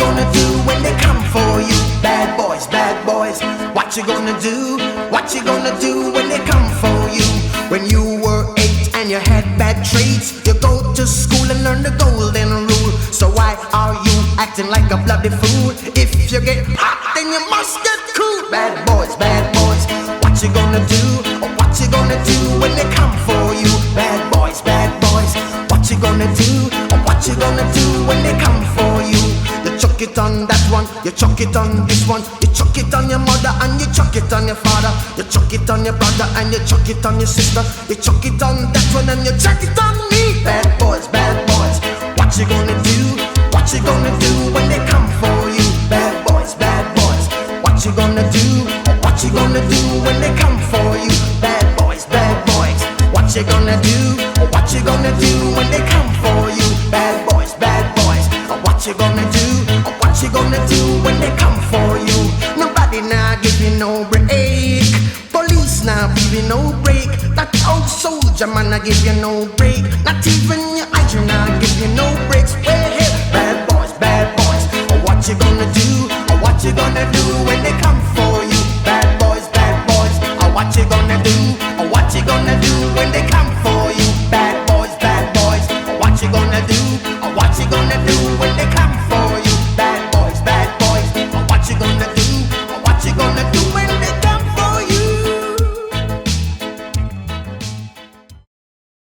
gonna do when they come for you? Bad boys, what you gonna do? What you gonna do when they come for you? When you were 8 and you had bad traits, you go to school and learn the golden rule. So why are you acting like a bloody fool? If you get hot, then you must get cool. Bad boys, what you gonna do? What you gonna do when they come for you? Bad boys, what you gonna do? What you gonna do when they come for you? You chuck it on that one, you chuck it on this one, you chuck it on your mother and you chuck it on your father, you chuck it on your brother and you chuck it on your sister, you chuck it on that one and you chuck it on me. Bad boys, what you gonna do? What you gonna do when they come for you? Bad boys, what you gonna do? What you gonna do when they come for you? Bad boys, what you gonna do? What you gonna do when they come for you? Bad boys, what you gonna do? What you gonna do when they come for you? Nobody now give you no break. Police now give you no break. That old soldier man I give you no break. Not even your eyes now give you no breaks. Well,